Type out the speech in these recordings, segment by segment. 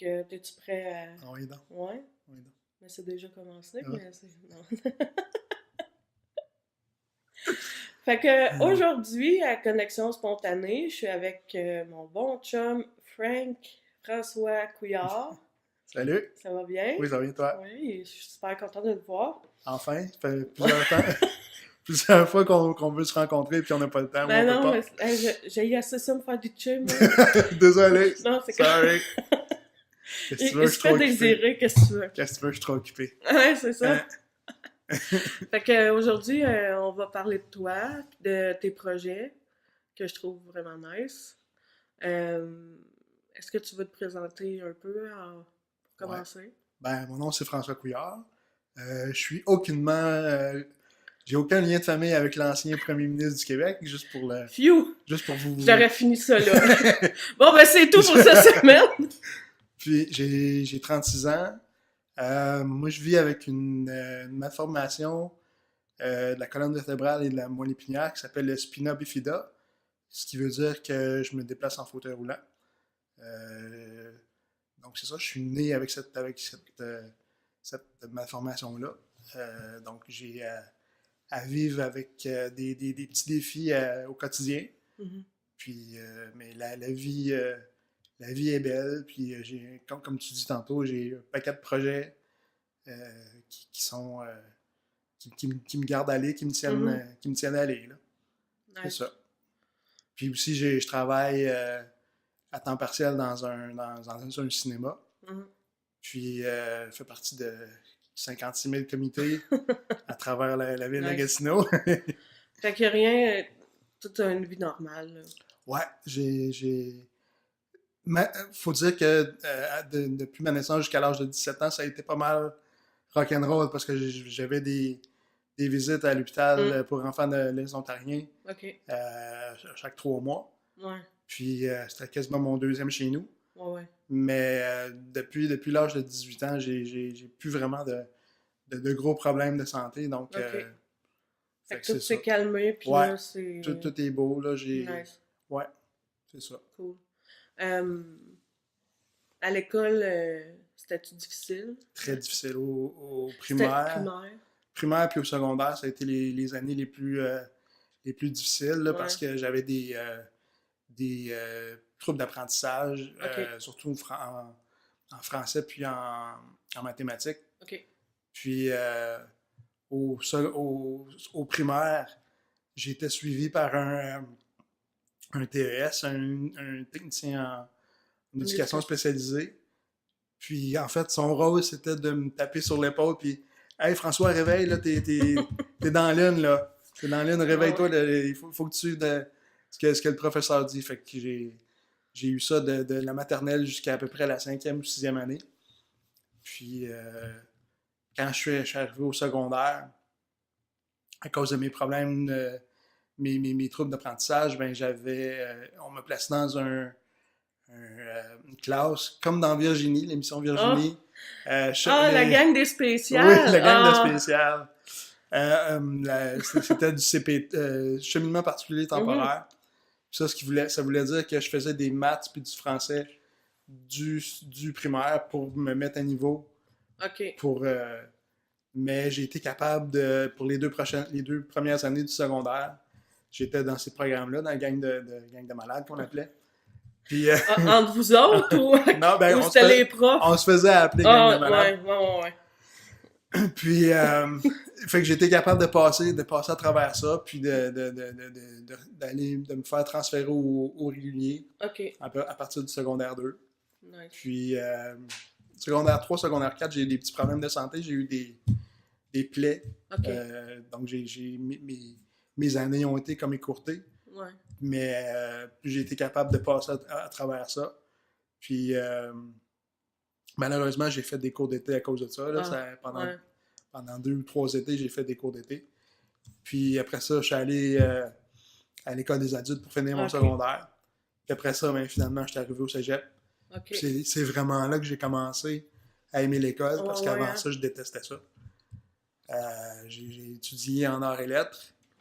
que, t'es-tu prêt à... Ah oui, donc. Ouais? Oui, donc. Mais c'est déjà commencé, Ah. mais c'est... Non. Fait que, Ah. aujourd'hui, à Connexion spontanée, je suis avec mon bon chum François Couillard. Salut! Ça va bien? Oui, ça va bien, toi? Oui, je suis super contente de te voir. Enfin, ça fait plusieurs temps, plusieurs fois qu'on veut se rencontrer puis on n'a pas le temps ou on Ben peut non, mais pas. hey, j'ai assez ça me faire du chum, moi. Désolé, Non, c'est comme... sorry. Qu'est-ce que tu veux, Il je se suis fait trop occupé. désirer, qu'est-ce que tu veux? Qu'est-ce que tu veux, je suis trop occupé. Ouais, c'est Hein? ça. Fait que aujourd'hui, on va parler de toi, de tes projets, que je trouve vraiment nice. Euh, Est-ce que tu veux te présenter un peu pour Ouais. commencer? Ben, mon nom c'est François Couillard. Je suis aucunement. J'ai aucun lien de famille avec l'ancien premier ministre du Québec, Phew! juste pour vous. J'aurais fini ça là. Bon, ben c'est tout pour cette semaine! Puis j'ai 36 ans. Moi, je vis avec une malformation de la colonne vertébrale et de la moelle épinière qui s'appelle le spina bifida, ce qui veut dire que je me déplace en fauteuil roulant. Euh, donc, c'est ça, je suis né avec cette malformation-là. Donc, j'ai à vivre avec des petits défis au quotidien. Mhm. Puis, mais la vie est belle. Puis, comme tu dis tantôt, j'ai un paquet de projets qui sont qui me gardent aller, Mhm. qui me tiennent à aller. Là. C'est Nice. ça. Puis aussi, je travaille à temps partiel dans un cinéma. Mhm. Puis, je fais partie de 56 000 comités à travers la ville de Nice. Gatineau. Fait que rien, toute une vie normale, là. Ouais, faut dire que depuis ma naissance jusqu'à l'âge de 17 ans, ça a été pas mal rock'n'roll parce que j'avais des visites à Mm. l'hôpital pour enfants de les Ontariens Ok. chaque 3 mois. Ouais. Puis c'était quasiment mon deuxième chez nous. Ouais, ouais. Mais depuis l'âge de 18 ans, j'ai plus vraiment de gros problèmes de santé. Donc, Ok. Fait fait que que tout c'est ça. s'est calmé, puis Ouais, là, c'est tout est beau. Là, nice. ouais, c'est ça. Cool. Euh, à l'école, c'était-tu difficile? Très difficile au C'était primaire. primaire? Primaire puis au secondaire, ça a été les années les plus difficiles là, parce Ouais. que j'avais des troubles d'apprentissage, Ok. surtout en français puis en mathématiques. Ok. Puis au primaire, j'ai été suivi par un TES, un technicien en En éducation éducation. spécialisée. Puis en fait, son rôle, c'était de me taper sur l'épaule. Puis, hey François, réveille, là, t'es dans l'une, là. T'es dans l'une, Ah réveille-toi, ouais. là, il faut que tu suives ce que le professeur dit. Fait que j'ai eu ça de la maternelle jusqu'à à peu près la 5e ou 6e année. Puis, quand je suis arrivé au secondaire, à cause de mes problèmes, mes troubles d'apprentissage, ben on me plaçait dans une classe, comme dans Virginie, l'émission Ah! Virginie. Ah, la gang des Oui, spéciales! la gang de Ah! spécial. C'était du CP, cheminement particulier Mhm. temporaire. Ça, ça voulait dire que je faisais des maths puis du français du primaire pour me mettre à niveau. Ok. Pour, mais j'ai été capable pour les 2 premières années du secondaire, j'étais dans ces programmes-là, dans la gang de malades qu'on appelait. Puis, Ah, entre vous autres ou, non, ben, ou c'était les on profs? se faisait appeler gang de Ah, malades. ouais, ouais, ouais, ouais. Puis, fait que j'étais capable de passer à travers ça, puis de me faire transférer au régulier Ok. à partir du secondaire 2. Nice. Puis, secondaire 3, secondaire 4, j'ai eu des petits problèmes de santé. J'ai eu des plaies. Ok. Donc, mes années ont été comme écourtées. Ouais. Mais j'ai été capable de passer à travers ça. Puis, malheureusement, j'ai fait des cours d'été à cause de ça. Là. Ah, ouais. Pendant 2 ou 3 étés, j'ai fait des cours d'été. Puis après ça, je suis allé à l'école des adultes pour finir mon Ok. secondaire. Puis après ça, ben, finalement, je suis arrivé au cégep. Ok. Puis c'est vraiment là que j'ai commencé à aimer l'école, Ouais, parce ouais, qu'avant hein. ça, je détestais ça. J'ai étudié en arts et lettres.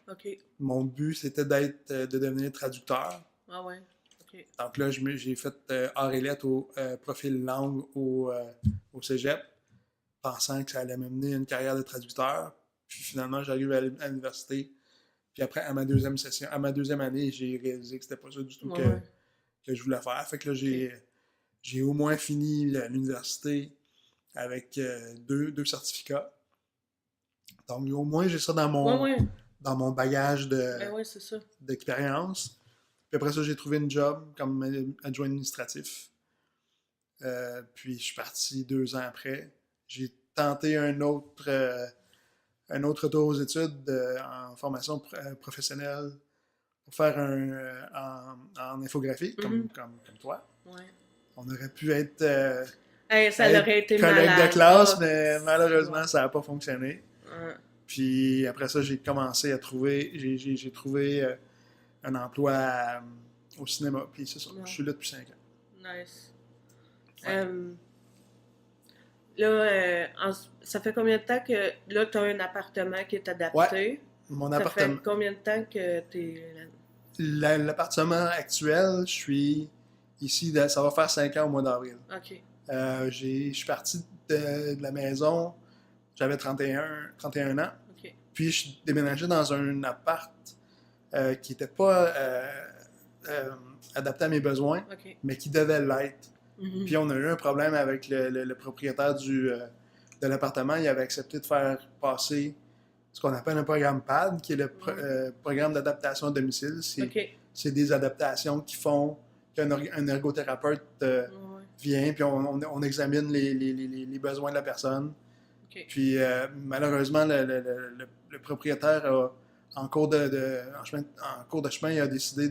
Ok. Mon but, c'était de devenir traducteur. Ah, ouais. OK. Donc là, j'ai fait arts et lettres au profil langue au cégep, pensant que ça allait m'amener une carrière de traducteur. Puis finalement, j'arrive à l'université. Puis après, à ma deuxième année, j'ai réalisé que c'était pas ça du tout Ouais. que je voulais faire. Fait que là, j'ai au moins fini l'université avec deux certificats. Donc, au moins, j'ai ça Ouais. dans mon bagage Ben ouais, c'est ça. d'expérience. Puis après ça, j'ai trouvé une job comme adjoint administratif. Puis je suis parti 2 ans après. J'ai tenté un autre retour aux études en formation professionnelle pour faire en infographie, Mhm. comme toi. Ouais. On aurait pu être, Hey, ça l'aurait été collègues de malade. classe, Ah, mais c'est malheureusement, bon. ça n'a pas fonctionné. Ouais. Puis après ça, j'ai commencé à trouver, j'ai trouvé un emploi au cinéma. Puis c'est ça, je Ouais. suis là depuis 5 ans. Nice. Ouais. Là, ça fait combien de temps que là, tu as un appartement qui est Ouais, adapté? mon Ça appartement. fait combien de temps que t'es là? L'appartement actuel, je suis ici, ça va faire 5 ans au mois d'avril. OK. Je suis parti de la maison, j'avais 31 ans. OK. Puis je suis déménagé dans un appart qui n'était pas adapté à mes besoins, OK. mais qui devait l'être. Mhm. Puis on a eu un problème avec le propriétaire de l'appartement. Il avait accepté de faire passer ce qu'on appelle un programme PAD, qui est le programme d'adaptation à domicile. OK. C'est des adaptations qui font qu'un ergothérapeute Ouais. vient, puis on examine les besoins de la personne. OK. Puis malheureusement, le propriétaire en cours de chemin, il a décidé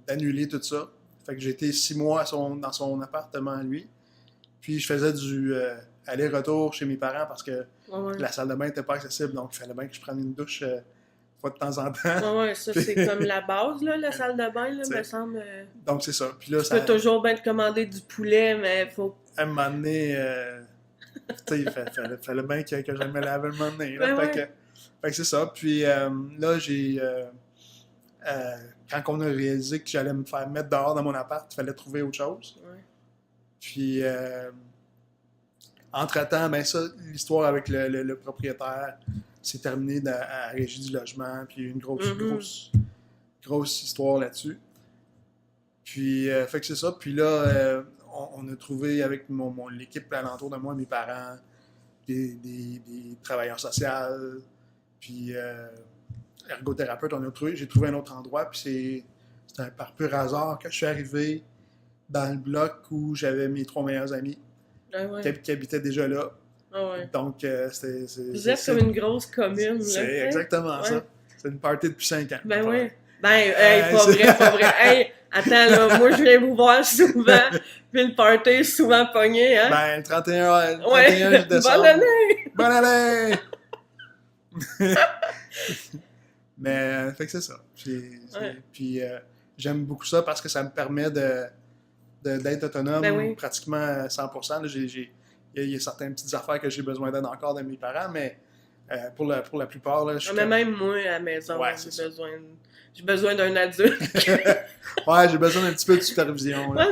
d'annuler tout ça. Fait que j'ai été 6 mois dans son appartement à lui. Puis je faisais du aller-retour chez mes parents parce que Ouais. la salle de bain n'était pas accessible. Donc il fallait bien que je prenne une douche une fois de temps en temps. Ouais, ça, c'est comme la base, là, la salle de bain, là, me semble. Donc c'est ça. Puis là, Tu peux toujours bien te commander du poulet, mais faut. À un moment donné, il fallait bien que je me lave un moment donné. Là. Ben Fait que c'est ça. Puis là, quand on a réalisé que j'allais me faire mettre dehors dans mon appart, il fallait trouver autre chose. Ouais. Puis, entre-temps, ben ça, l'histoire avec le propriétaire s'est terminée à la régie du logement, puis une grosse histoire là-dessus. Puis, fait que c'est ça. Puis là, on a trouvé avec l'équipe alentour de moi, mes parents, des travailleurs sociaux, puis ergothérapeute, j'ai trouvé un autre endroit, puis c'est par pur hasard que je suis arrivé dans le bloc où j'avais mes 3 meilleurs amis qui habitaient déjà là. Ouais. Donc, vous êtes comme une grosse commune. C'est exactement ça. C'est une party depuis 5 ans. Ben oui. Ben, pas vrai. Hey, attends, là, moi, je viens vous voir souvent, puis le party est souvent pogné, hein? Ben, 31 décembre. Bonne année! Bonne année! Mais, fait que c'est ça. Puis, j'aime beaucoup ça parce que ça me permet d'être autonome pratiquement à 100%. Là, il y a certaines petites affaires que j'ai besoin d'aide encore de mes parents, mais pour la plupart, là, mais même moi, à la maison, j'ai besoin d'un adulte. Ouais, j'ai besoin d'un petit peu de supervision. Là.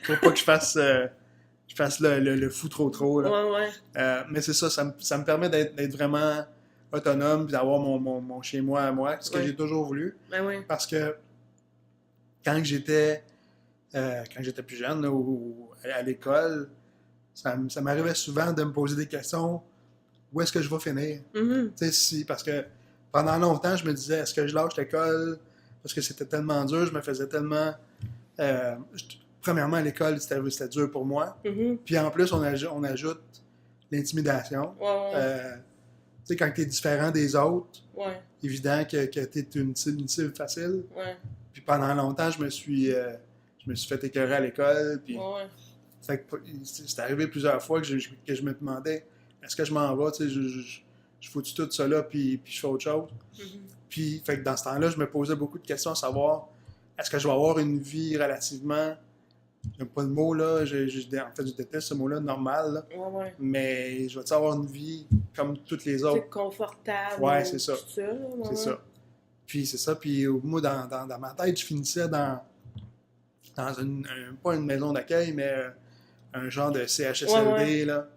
Faut pas que je fasse le fou trop. Là. Ouais. Mais c'est ça me permet d'être vraiment autonome et d'avoir mon chez-moi à moi, ce que j'ai toujours voulu. Ben oui. Parce que quand j'étais plus jeune là, ou à l'école, ça m'arrivait souvent de me poser des questions. Où est-ce que je vais finir? Mm-hmm. Parce que pendant longtemps, je me disais, est-ce que je lâche l'école? Parce que c'était tellement dur, je me faisais tellement... premièrement, à l'école, c'était dur pour moi. Mm-hmm. Puis en plus, on ajoute l'intimidation. Quand tu es différent des autres, évident que tu es une cible facile. Puis pendant longtemps, je me suis fait écœurer à l'école. Puis, c'est arrivé plusieurs fois que je me demandais, est-ce que je m'en vais? Je fous-tu tout ça là, puis je fais autre chose? Mm-hmm. Puis fait que dans ce temps-là, je me posais beaucoup de questions à savoir, est-ce que je vais avoir une vie relativement... J'aime pas le mot, là. En fait, je déteste ce mot-là, normal. Là. Mais je vais avoir une vie comme toutes les autres. C'est confortable. Ouais, c'est ça. C'est ça. Puis c'est ça. Puis moi, dans ma tête, je finissais dans pas une maison d'accueil, mais un genre de Ouais, CHSLD, ouais. là.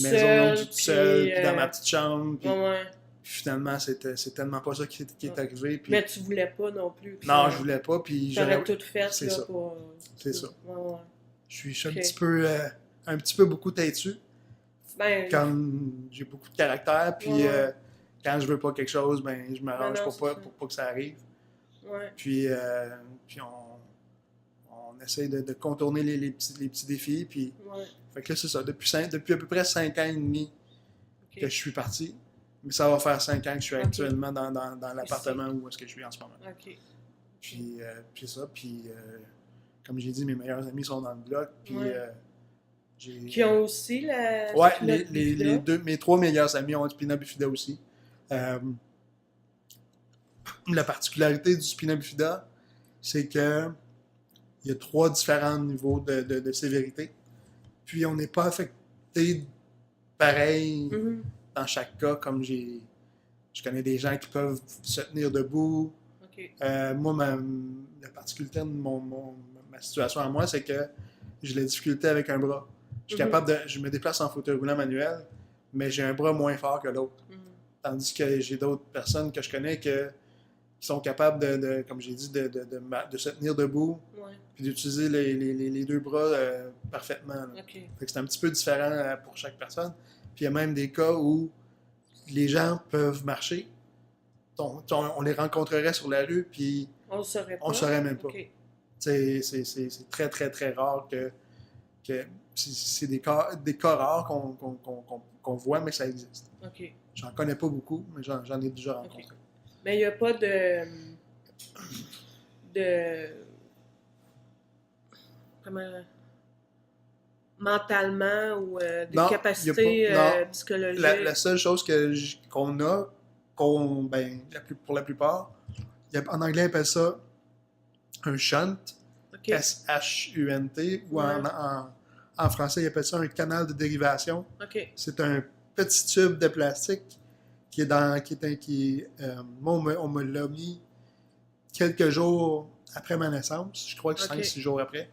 Maison longue Seul, toute seule, puis... puis dans ma petite chambre. Puis ouais, ouais. finalement, c'est tellement pas ça qui est Ouais. arrivé. Puis Mais tu voulais pas non plus que non, je ça... voulais pas. Puis T'aurais tout fait, c'est là, ça. pour... C'est ça. Ouais, ouais. Je suis OK. un petit peu beaucoup têtu. Ben, Comme j'ai beaucoup de caractère, puis ouais, ouais. quand je veux pas quelque chose, ben je Ben m'arrange non, c'est ça. pour pas que ça arrive. Ouais. Puis on essaie de contourner les petits défis. Puis, Ouais. fait que là, c'est ça. Depuis à peu près 5 ans et demi OK. que je suis parti. Mais ça va faire 5 ans que je suis OK. actuellement dans l'appartement où est-ce que je suis en ce moment. OK. Puis ça. Puis comme j'ai dit, mes meilleurs amis sont dans le bloc. Puis Ouais. j'ai. Qui ont aussi la... Ouais, Spina Bifida. mes 3 meilleurs amis ont un Spina Bifida aussi. La particularité du Spina Bifida, c'est que il y a 3 différents niveaux de sévérité. Puis on n'est pas affecté pareil Mhm. dans chaque cas, comme je connais des gens qui peuvent se tenir debout. OK. Moi, la particularité de ma situation à moi, c'est que j'ai la difficulté avec un bras. Je me déplace en fauteuil roulant manuel, mais j'ai un bras moins fort que l'autre. Mhm. Tandis que j'ai d'autres personnes que je connais qui sont capables comme j'ai dit, de se tenir debout Ouais. puis d'utiliser les 2 bras parfaitement. Là. OK. Fait que c'est un petit peu différent pour chaque personne. Puis il y a même des cas où les gens peuvent marcher. On les rencontrerait sur la rue, puis On le saurait pas? on ne saurait même pas. OK. C'est très, très, très rare que c'est des cas rares qu'on voit, mais ça existe. OK. J'en connais pas beaucoup, mais j'en ai déjà rencontré. OK. Mais il n'y a pas de... Comment... Mentalement ou des Non, capacités y a pas- non. psychologiques. La seule chose qu'on a, pour la plupart, en anglais, on appelle ça un shunt, OK. S-H-U-N-T, ou Ouais. en français, ils appellent ça un canal de dérivation. OK. C'est un petit tube de plastique moi, on me l'a mis quelques jours après ma naissance, je crois que OK. 5-6 jours après.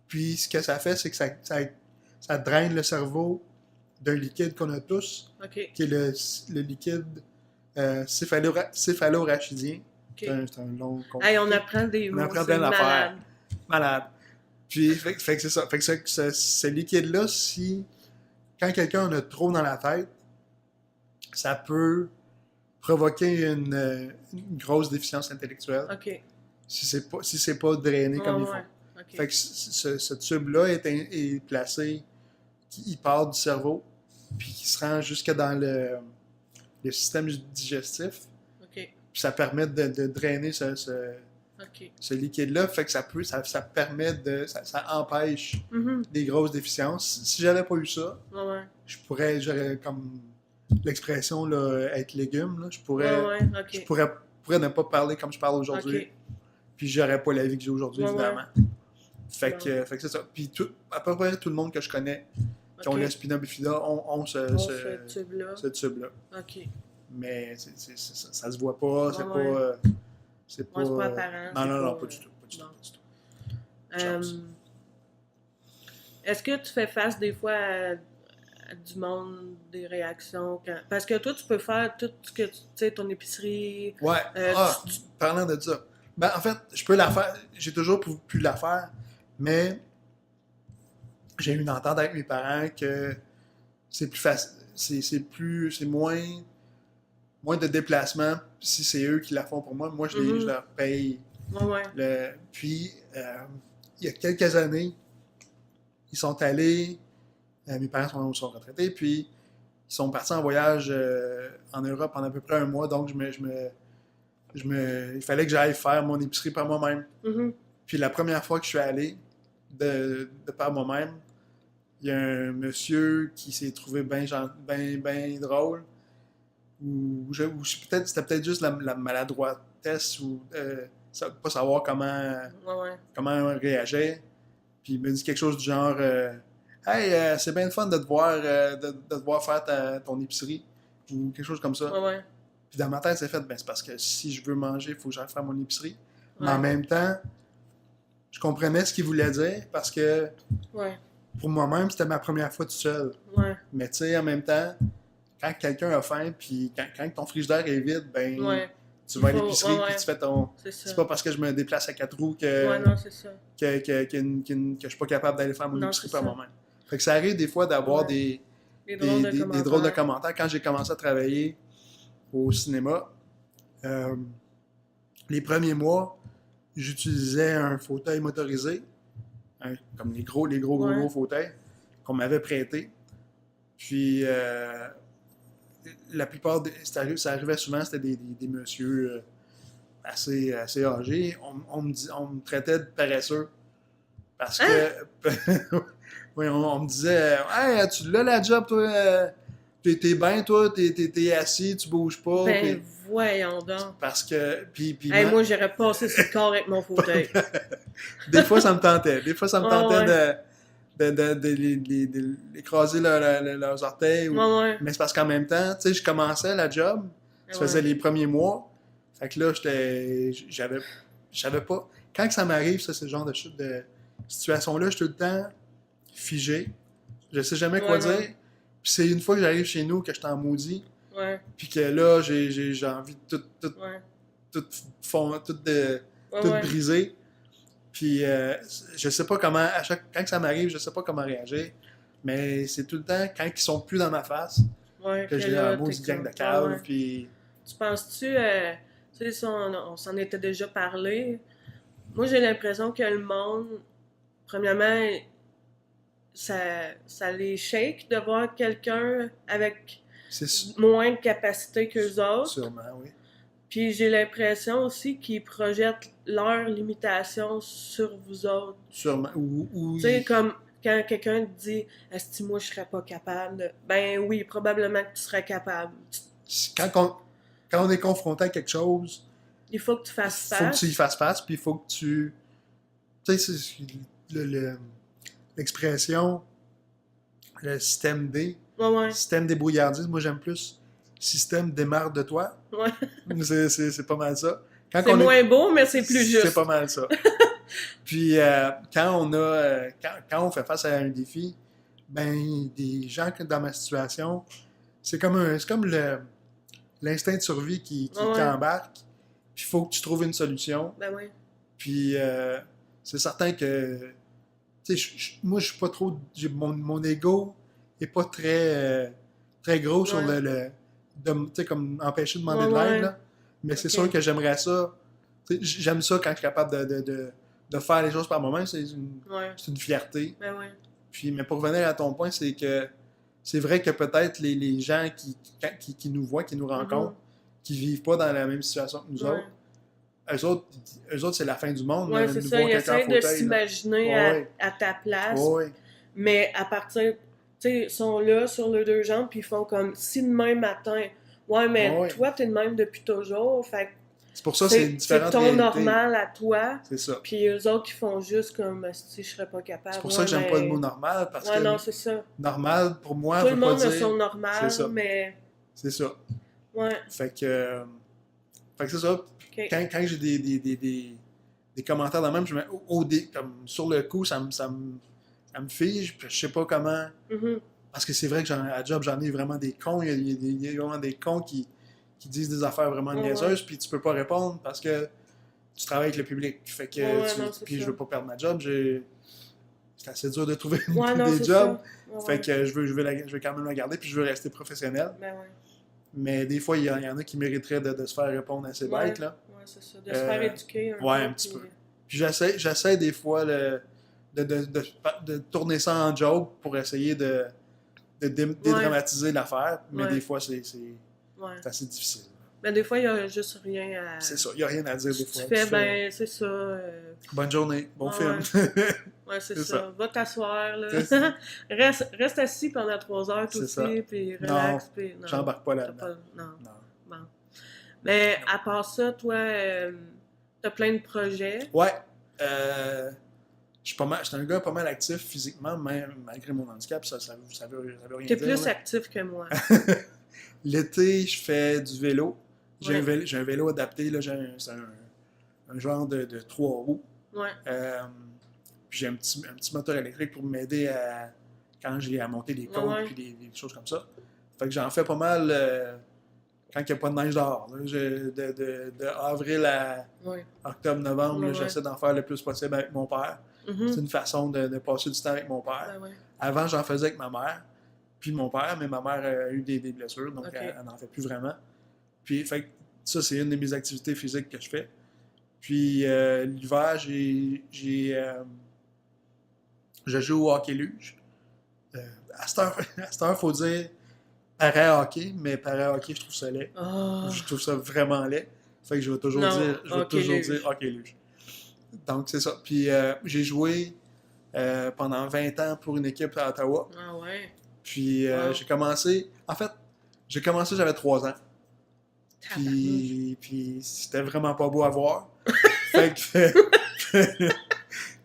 Puis ce que ça fait, c'est que ça draine le cerveau d'un liquide qu'on a tous, OK. qui est le liquide céphalorachidien. OK. C'est un long Hey, on apprend des mots. On apprend c'est plein d'affaires. malade. Malade. Puis, fait que c'est ça. Fait que ce liquide-là, quand quelqu'un en a trop dans la tête, ça peut provoquer une grosse déficience intellectuelle OK. si c'est pas drainé comme il faut. Ouais. OK. Fait que ce tube-là est placé, il part du cerveau, puis qui se rend jusque dans le système digestif. OK. Puis ça permet de drainer OK. ce liquide-là. Fait que ça permet ça empêche Mhm. des grosses déficiences. Si j'avais pas eu ça, Ouais. j'aurais comme l'expression là, être légume, là, je pourrais OK. pourrais ne pas parler comme je parle aujourd'hui. OK. Puis j'aurais pas la vie que j'ai aujourd'hui, Ouais, évidemment. Fait que c'est ça. Puis à peu près tout le monde que je connais qui ont OK. le Spina Bifida ont Ce tube-là. ce tube-là. OK. Mais ça se voit pas, c'est Ouais, pas... c'est pas... Ouais, c'est pas apparent. Non, pas du tout. Pas du non. tout, pas du tout. Chance. Est-ce que tu fais face des fois à du monde, des réactions? Parce que toi, tu peux faire tout ce que tu sais, ton épicerie. Ouais. Parlant de ça. Ben, en fait, je peux la faire. J'ai toujours pu la faire, mais j'ai eu une entente avec mes parents que c'est plus facile. C'est moins de déplacements si c'est eux qui la font pour moi. Moi, je leur paye. Ouais. Puis, il y a quelques années, ils sont allés. Mes parents sont retraités, puis ils sont partis en voyage en Europe pendant à peu près un mois. Donc, il fallait que j'aille faire mon épicerie par moi-même. Mhm. Puis la première fois que je suis allé de par moi-même, il y a un monsieur qui s'est trouvé bien drôle. C'était peut-être juste la maladroitesse ou pas savoir comment réagir. Puis il me dit quelque chose du genre Hey, c'est bien le fun de te voir faire ton épicerie ou quelque chose comme ça. Ouais. Puis dans ma tête, c'est fait, ben c'est parce que si je veux manger, il faut que j'aille faire mon épicerie. Mais en Ouais. même temps, je comprenais ce qu'il voulait dire parce que Ouais. pour moi-même, c'était ma première fois tout seul. Ouais. Mais tu sais, en même temps, quand quelqu'un a faim, puis quand ton frigidaire est vide, ben Ouais. tu Il vas à faut. l'épicerie, Ouais, puis ouais. tu fais ton. C'est ça. C'est pas parce que je me déplace à 4 roues Ouais, non, c'est ça. que je suis pas capable d'aller faire mon Non, épicerie c'est par ça. moi-même. Fait que ça arrive des fois d'avoir Ouais. Des drôles de des commentaires. drôles de commentaires. Quand j'ai commencé à travailler au cinéma, les premiers mois, j'utilisais un fauteuil motorisé, comme les gros fauteuils qu'on m'avait prêté. Puis la plupart, ça arrivait souvent, c'était des messieurs assez âgés. On me traitait de paresseux parce que oui, on me disait hey, tu l'as la job, toi, t'es bien, toi, t'es assis, tu bouges pas. Ben, Puis, voyons donc. parce que. Hey, moi, j'aurais passé sur le corps avec mon fauteuil. Des fois, ça me tentait. Des fois, ça me tentait ouais. d'écraser leurs orteils. Ouais, ouais. Mais c'est parce qu'en même temps, tu sais, je commençais la job. Ça faisait Ouais. les premiers mois. Fait que là, je savais pas. Quand que ça m'arrive, ça, c'est le genre de situation-là, je suis tout le temps figé. Je sais jamais quoi Ouais, dire. ouais. Puis c'est une fois que j'arrive chez nous que je suis en maudit. Ouais. Puis que là, j'ai envie de Ouais. tout Ouais, ouais. briser. Puis je sais pas comment, quand que ça m'arrive, je sais pas comment réagir. Mais c'est tout le temps quand ils sont plus dans ma face Ouais, que que j'ai là, un maudit t'es gang de comme. cave. Ouais, ouais. Puis Tu penses-tu, tu sais, ça, on s'en était déjà parlé. Moi, j'ai l'impression que le monde, premièrement, ça les shake de voir quelqu'un avec c'est moins de capacité qu'eux autres. sûrement, oui. Puis j'ai l'impression aussi qu'ils projettent leurs limitations sur vous autres. Sûrement. Tu sais, comme quand quelqu'un te dit « Esti, moi, je serais pas capable. » Ben oui, probablement que tu serais capable. Quand on est confronté à quelque chose, Il faut que tu il fasses faut que face. tu y fasses face, puis il faut que tu. Tu sais, l'expression, le système D, Ouais, ouais. système débrouillardise, moi j'aime plus système démarre de toi. Ouais. C'est pas mal ça. C'est moins beau, mais c'est plus juste. C'est pas mal ça. Puis quand on fait face à un défi, ben des gens dans ma situation, c'est comme l'instinct de survie qui embarque. Puis il faut que tu trouves une solution. Ben oui. Puis c'est certain que tu sais, moi je suis pas trop. Mon ego est pas très gros sur tu sais, comme empêcher de demander de l'aide, là. Mais c'est sûr que j'aimerais ça. J'aime ça quand je suis capable de faire les choses par moi-même. C'est une fierté. Ben oui. Puis, mais pour revenir à ton point, c'est que c'est vrai que peut-être les gens qui nous voient, qui nous rencontrent, qui vivent pas dans la même situation que nous autres, eux autres, c'est la fin du monde. Ouais, c'est ça. Ils essaient de s'imaginer à ta place. Mais à partir, tu sais, ils sont là sur leurs deux jambes, puis ils font comme si demain matin, ouais, mais toi, t'es de même depuis toujours. Fait c'est pour ça que c'est une différente c'est ton réalité. Normal à toi. C'est ça. Puis eux autres qui font juste comme si je serais pas capable. C'est pour ça que j'aime pas le mot normal. Parce que non, c'est ça. normal, pour moi, tout le monde pas a dire... son normal, mais. C'est ça. Ouais. Fait que c'est ça. Okay. Quand j'ai des commentaires de même, je comme sur le coup, ça me fige, puis je sais pas comment. Parce que c'est vrai que à job, j'en ai vraiment des cons. Il y a vraiment des cons qui disent des affaires vraiment niaiseuses, puis tu peux pas répondre parce que tu travailles avec le public. Fait que puis je veux pas perdre ma job. C'est assez dur de trouver des jobs. Fait que je veux quand même la garder, puis je veux rester professionnel. Ben mais des fois, il y en a qui mériteraient de se faire répondre à ces bêtes, là. Ouais, c'est ça. De se faire éduquer un petit peu. Puis j'essaie des fois de tourner ça en joke pour essayer de dédramatiser l'affaire, mais des fois, c'est assez difficile. Mais des fois, il n'y a juste rien à... C'est ça, il n'y a rien à dire des fois. Tu fais, c'est ça. Bonne journée, bon film. Ouais, c'est ça. Va t'asseoir, là. Reste assis pendant 3 heures, tout aussi, puis relax. Non, j'embarque pas là-dedans. Non. Bon. Mais à part ça, toi, t'as plein de projets. Ouais. Je suis un gars pas mal actif physiquement, même malgré mon handicap, ça veut rien dire. T'es plus actif que moi. L'été, je fais du vélo. Ouais. J'ai un vélo adapté, là, c'est un genre de 3 roues. Ouais. Puis j'ai un petit moteur électrique pour m'aider quand j'ai à monter des côtes Ouais. puis des choses comme ça. Fait que j'en fais pas mal quand il n'y a pas de neige dehors. Là. De avril à Ouais. octobre-novembre, Ouais, là, ouais. j'essaie d'en faire le plus possible avec mon père. C'est une façon de passer du temps avec mon père. Ouais, ouais. Avant, j'en faisais avec ma mère, puis mon père, mais ma mère a eu des blessures, donc Ok. elle n'en fait plus vraiment. Puis, fait que ça, c'est une de mes activités physiques que je fais. Puis, l'hiver, je joue au hockey-luge. À cette heure, il faut dire para-hockey, mais para-hockey, je trouve ça laid. Oh. Je trouve ça vraiment laid. Fait que je vais toujours Non, dire hockey-luge. hockey-luge. Donc, c'est ça. Puis, j'ai joué pendant 20 ans pour une équipe à Ottawa. Ah ouais. Puis, Wow. j'ai commencé... En fait, j'avais 3 ans. Tabarnouche. Puis c'était vraiment pas beau à voir. Fait que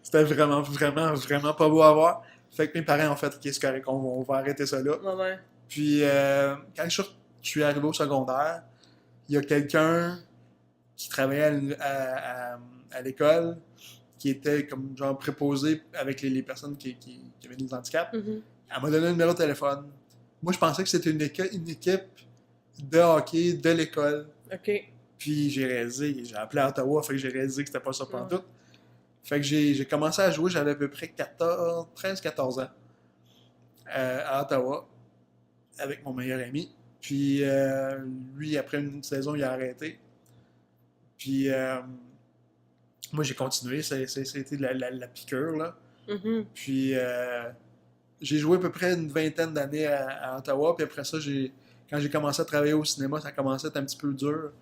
c'était vraiment, vraiment, vraiment pas beau à voir. Fait que mes parents ont fait, OK, c'est correct, on va arrêter ça là. Ouais, ouais. Puis quand je suis arrivé au secondaire, il y a quelqu'un qui travaillait à l'école qui était comme genre préposé avec les personnes qui avaient des handicaps. Mhm. Elle m'a donné un numéro de téléphone. Moi, je pensais que c'était une équipe de hockey de l'école. OK. Puis j'ai appelé à Ottawa, fait que j'ai réalisé que c'était pas ça pantoute. Fait que j'ai commencé à jouer, j'avais à peu près 13-14 ans à Ottawa avec mon meilleur ami. Puis lui, après une saison, il a arrêté. Puis moi, j'ai continué, c'était la piqûre, là. Mhm. Puis j'ai joué à peu près une vingtaine d'années à Ottawa. Puis après ça, quand j'ai commencé à travailler au cinéma, ça commençait à être un petit peu dur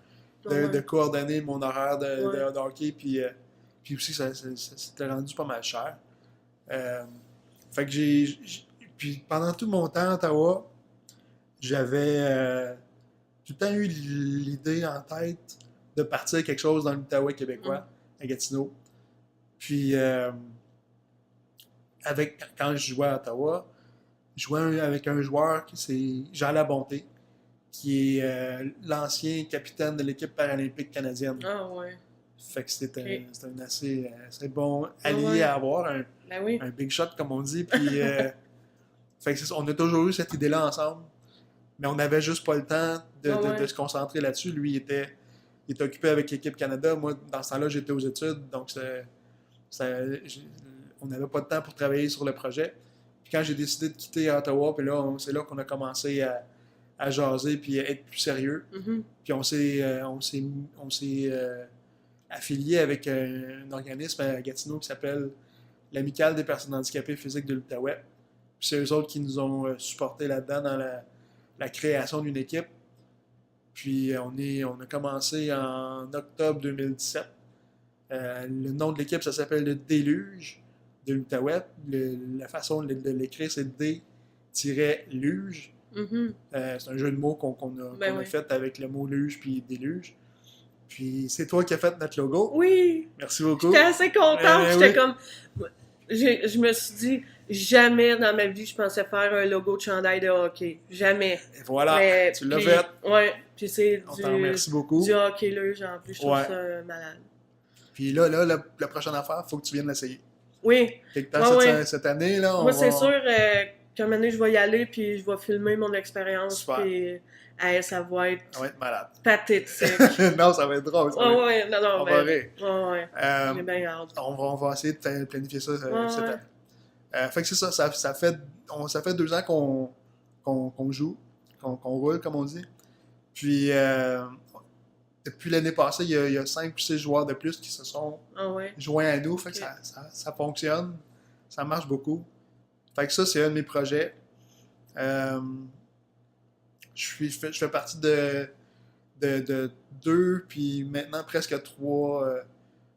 de coordonner mon horaire de hockey. Puis aussi, ça s'était rendu pas mal cher. Fait que puis pendant tout mon temps à Ottawa, j'avais tout le temps eu l'idée en tête de partir quelque chose dans l'Outaouais québécois, à Gatineau. Puis quand je jouais à Ottawa, je jouais avec un joueur qui c'est Jean Labonté, qui est l'ancien capitaine de l'équipe paralympique canadienne. Ah ouais. Fait que c'était Ok. un assez bon allié à avoir, Ben oui. un big shot comme on dit. Puis, fait que on a toujours eu cette idée-là ensemble, mais on n'avait juste pas le temps de se concentrer là-dessus. Lui, il était occupé avec l'équipe Canada. Moi, dans ce temps-là, j'étais aux études, donc on n'avait pas de temps pour travailler sur le projet. Puis quand j'ai décidé de quitter Ottawa, puis là, c'est là qu'on a commencé à jaser puis à être plus sérieux. Mhm. Puis on s'est affilié avec un organisme à Gatineau qui s'appelle l'Amicale des personnes handicapées physiques de l'Outaouais. Puis c'est eux autres qui nous ont supportés là-dedans dans la création d'une équipe. Puis on a commencé en octobre 2017. Le nom de l'équipe, ça s'appelle le Déluge de l'Outaouais. La façon de l'écrire, c'est D-luge. Mhm. C'est un jeu de mots qu'on a fait avec le mot luge puis déluge. Puis c'est toi qui as fait notre logo. Oui. Merci beaucoup. J'étais assez contente. J'étais oui. comme... Je me suis dit, jamais dans ma vie je pensais faire un logo de chandail de hockey. Jamais. Et voilà, Mais, tu l'as puis, fait. Ouais. Puis c'est On t'en remercie beaucoup. du hockey luge en plus. Je trouve Ouais. ça malade. Puis là, la prochaine affaire, il faut que tu viennes l'essayer. Oui. Quelque part cette année, là, Moi, c'est sûr qu'à un moment donné, je vais y aller puis je vais filmer mon expérience. Super. Puis ça va être malade. pathétique. Non, ça va être drôle. Non, on va rire. Ouais. J'ai bien hâte. On va essayer de planifier ça cette année. Fait que c'est ça. Ça fait 2 ans qu'on joue, qu'on roule, comme on dit. Puis, depuis l'année passée, il y a 5 ou 6 joueurs de plus qui se sont joints à nous. Fait que ça fonctionne. Ça marche beaucoup. Fait que ça, c'est un de mes projets. Je fais partie de 2, puis maintenant presque 3.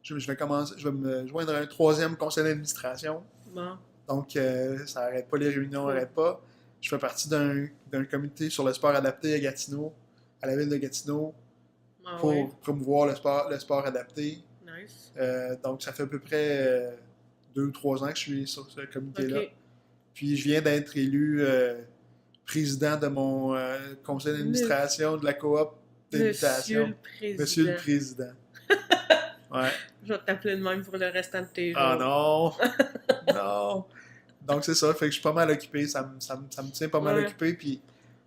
Je vais me joindre à un 3e conseil d'administration. Bon. Donc, ça n'arrête pas, les réunions n'arrêtent pas. Je fais partie d'un comité sur le sport adapté à Gatineau, à la ville de Gatineau, pour promouvoir le sport adapté. Nice. Donc, ça fait à peu près 2 ou 3 ans que je suis sur ce comité-là. Okay. Puis, je viens d'être élu président de mon conseil d'administration de la coop Monsieur d'invitation. le Monsieur le Président. Président. Ouais. Je vais t'appeler de même pour le restant de tes Ah jours. non! Non! Donc c'est ça, fait que je suis pas mal occupé, ça me tient pas mal Ouais. occupé, puis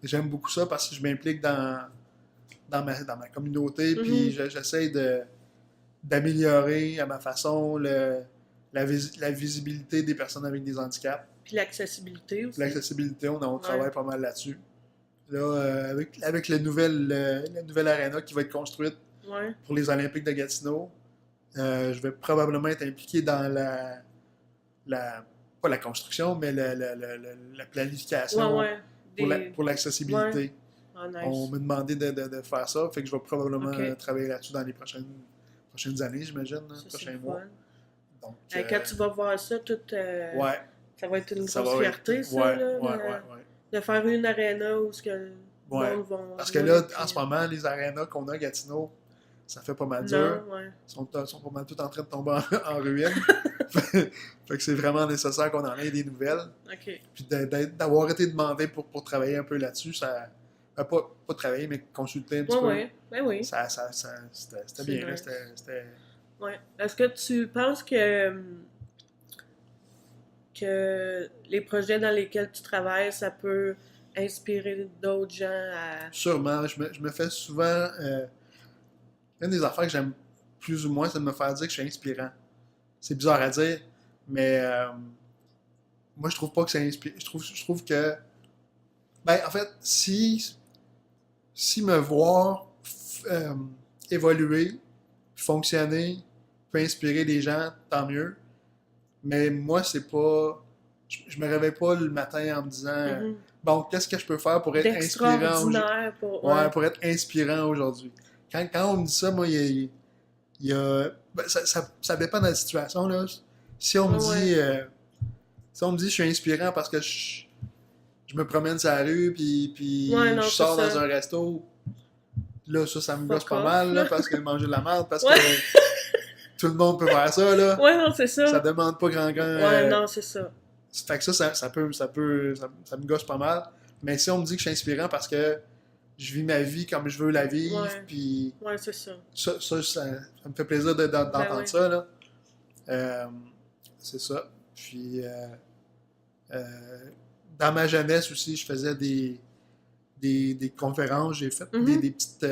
j'aime beaucoup ça parce que je m'implique dans ma communauté, puis j'essaie d'améliorer à ma façon la visibilité des personnes avec des handicaps. Puis l'accessibilité aussi. L'accessibilité, on Ouais. travaille pas mal là-dessus. Là, avec la nouvelle arena qui va être construite Ouais. pour les Olympiques de Gatineau, je vais probablement être impliqué dans pas la construction, mais la planification Ouais, ouais. pour l'accessibilité. Ouais. Ah, nice. On m'a demandé de faire ça, fait que je vais probablement Ok. travailler là-dessus dans les prochaines années, j'imagine, Ça, c'est prochains le mois. fun. Donc, Quand tu vas voir ça, tout, ouais, ça va être une ça grosse va fierté, être, ça, ouais, là, ouais. de faire une arena où ce que le Ouais. monde va... Parce que là, en ce moment, les arénas qu'on a à Gatineau, ça fait pas mal dur. Non, ouais. Sont pas mal tous en train de tomber en ruine. Fait que c'est vraiment nécessaire qu'on en ait des nouvelles. OK. Puis d'avoir été demandé pour travailler un peu là-dessus, ça... pas travailler, mais consulter un petit peu. Ouais, ben oui. C'était bien. Nice. Là, c'était... Ouais. Est-ce que tu penses que les projets dans lesquels tu travailles, ça peut inspirer d'autres gens à... Sûrement. Je me fais souvent... une des affaires que j'aime plus ou moins, c'est de me faire dire que je suis inspirant. C'est bizarre à dire, mais moi, je trouve pas que c'est inspirant. Je trouve que... Ben, en fait, si me voir évoluer, fonctionner, peut inspirer des gens, tant mieux. Mais moi, c'est pas... Je me réveille pas le matin en me disant bon, qu'est-ce que je peux faire pour être inspirant aujourd'hui? Pour être inspirant aujourd'hui. Quand on me dit ça, moi, il y a ben, ça dépend de la situation, là. Si on me dit si on me dit je suis inspirant parce que je me promène sur la rue puis non, je sors dans ça. un resto, là, ça me Fuck gosse pas off, mal, là. là, parce que manger de la merde, parce que tout le monde peut faire ça, là. Ouais, non, c'est ça. Ça demande pas grand Ouais, non, c'est ça. Fait que ça me gosse pas mal. Mais si on me dit que je suis inspirant parce que je vis ma vie comme je veux la vivre, puis ouais, c'est ça. Ça me fait plaisir d'entendre ça, là. C'est ça. Puis, dans ma jeunesse aussi, je faisais des conférences, j'ai fait des petites...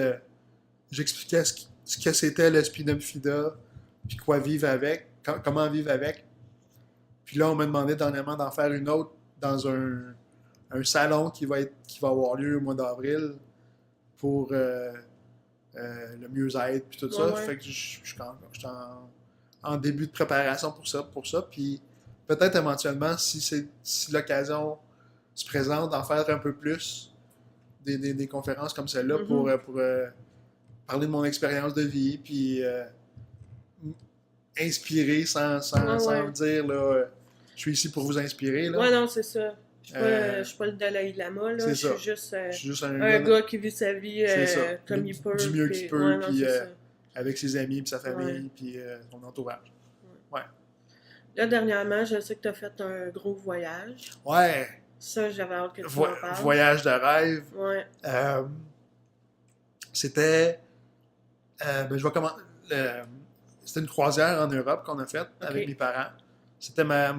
j'expliquais ce que c'était le Spina Bifida, puis quoi vivre avec, comment vivre avec. Puis là, on m'a demandé dernièrement d'en faire une autre dans un salon qui va avoir lieu au mois d'avril pour le mieux-être puis tout ça. Fait que je suis en début de préparation pour ça. Puis peut-être éventuellement, si l'occasion se présente, d'en faire un peu plus des conférences comme celle-là pour parler de mon expérience de vie, puis inspirer sans me dire là, je suis ici pour vous inspirer. Là. Ouais, non, c'est ça. Je suis pas le Dalai Lama, là. Je suis juste un gars qui vit sa vie comme il peut. Du mieux qu'il peut, puis ça. avec ses amis, puis sa famille, puis son entourage. Ouais. Là, dernièrement, je sais que tu as fait un gros voyage. Ouais. Ça, j'avais hâte que tu m'en parles. Voyage de rêve. Ouais. C'était... je vais commencer... c'était une croisière en Europe qu'on a faite avec mes parents. C'était ma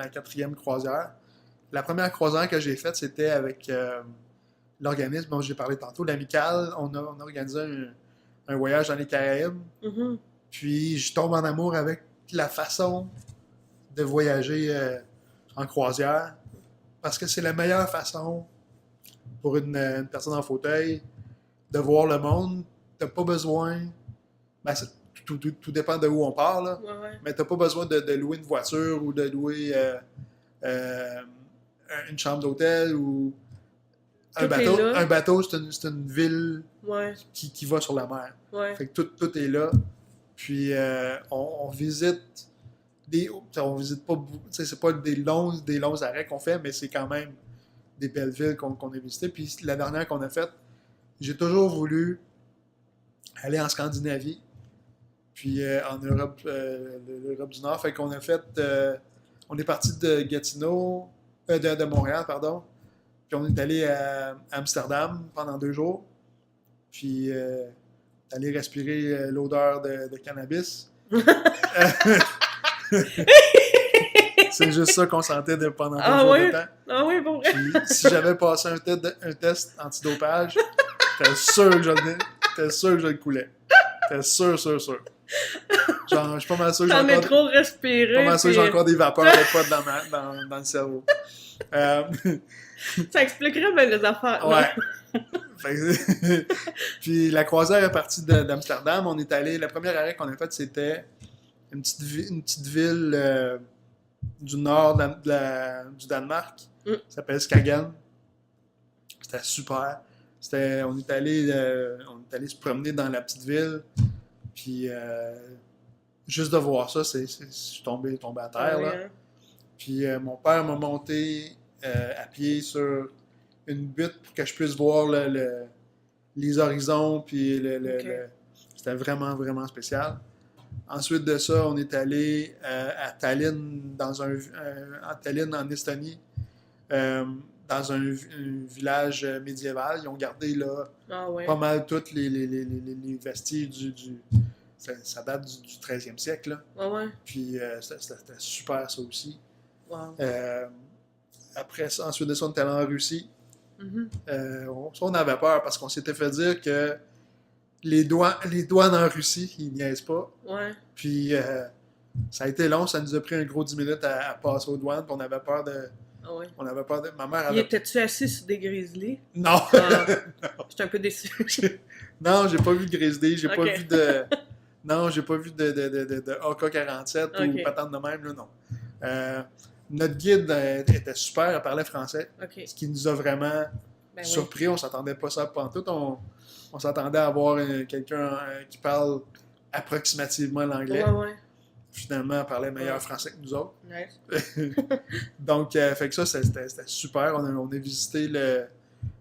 quatrième croisière. La première croisière que j'ai faite, c'était avec l'organisme dont j'ai parlé tantôt, l'Amicale. On a organisé un voyage dans les Caraïbes. Puis je tombe en amour avec la façon de voyager en croisière. Parce que c'est la meilleure façon pour une personne en fauteuil de voir le monde. T'as pas besoin... Ben, tout dépend de où on part, là. Mais t'as pas besoin de louer une voiture ou de louer une chambre d'hôtel ou un bateau. Un bateau, c'est une ville qui va sur la mer. Fait que tout est là. Puis on visite on visite pas, c'est pas des longs arrêts qu'on fait, mais c'est quand même des belles villes qu'on a visitées. Puis la dernière qu'on a faite, j'ai toujours voulu aller en Scandinavie. Puis en Europe, l'Europe du Nord. Fait qu'on a fait... on est parti de Gatineau... de Montréal, pardon. Puis on est allé à Amsterdam pendant 2 jours. puis d'aller respirer l'odeur de cannabis. C'est juste ça qu'on sentait pendant 2 jours de temps. Ah oui, bon vrai. Puis si j'avais passé un test antidopage, j'étais sûr que je le coulais. J'étais sûr. Genre, je suis pas mal sûr que T'en es trop respiré. pas mal sûr que j'ai encore des vapeurs de potes dans le cerveau. Ça expliquerait bien les affaires. Ouais. Puis la croisière est partie d'Amsterdam. On est allé. La première arrêt qu'on a faite, c'était une petite ville du nord du Danemark. Mm. Ça s'appelle Skagen. C'était super. On est allé se promener dans la petite ville. Puis juste de voir ça, je suis tombé à terre. Là. Hein. Puis mon père m'a monté à pied sur une butte pour que je puisse voir les horizons. Puis c'était vraiment, vraiment spécial. Ensuite de ça, on est allé à Tallinn, Tallinn en Estonie, dans un village médiéval. Ils ont gardé là pas mal tous les vestiges ça date du 13e siècle. Là. Ouais. Puis c'était super ça aussi. Wow. Après ça, ensuite de ça, on est allé en Russie. Mm-hmm. On avait peur parce qu'on s'était fait dire que les douanes en Russie, ils niaisent pas. Ouais. Puis ça a été long, ça nous a pris un gros 10 minutes à passer aux douanes, puis on avait peur de... Ah ouais. On avait peur de... Ma mère avait... Étais-tu assis sur des grizzlies? Non! J'étais un peu déçu. Non, j'ai pas vu de grizzly, j'ai pas Ok. vu de... Non, j'ai pas vu de AK-47 Ok. ou patente de même, là, non. Notre guide était super, elle parlait français, OK. ce qui nous a vraiment surpris. On s'attendait pas ça pantoute. On s'attendait à avoir quelqu'un qui parle approximativement l'anglais. Ouais. Finalement, elle parlait meilleur français que nous autres. Nice. Donc, fait que ça, c'était super. On a visité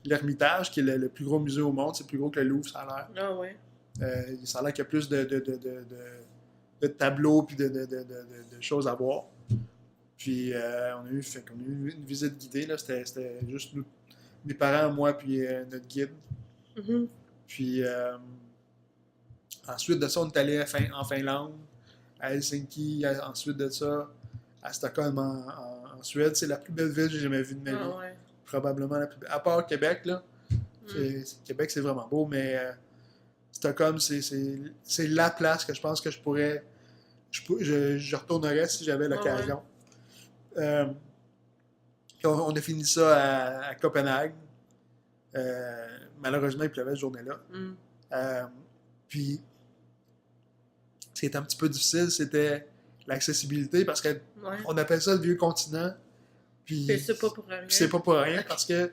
l'Ermitage, qui est le plus gros musée au monde. C'est plus gros que le Louvre, ça a l'air. Ah ouais. Ça a l'air qu'il y a plus de tableaux et de choses à voir. Puis, on a eu une visite guidée. Là. C'était juste nous, mes parents, moi, puis notre guide. Mm-hmm. Puis, ensuite de ça, on est allé en Finlande, à Helsinki. Ensuite de ça, à Stockholm, en Suède. C'est la plus belle ville que j'ai jamais vue de ma vie. Ouais. Probablement la plus belle. À part Québec, là. Québec, c'est vraiment beau, mais Stockholm, c'est la place que je pense que je pourrais... Je retournerais si j'avais l'occasion. On a fini ça à Copenhague. Malheureusement, il pleuvait cette journée-là. Puis, ce qui était un petit peu difficile, c'était l'accessibilité parce qu'on appelle ça le vieux continent. Puis, c'est pas pour rien. C'est pas pour rien parce que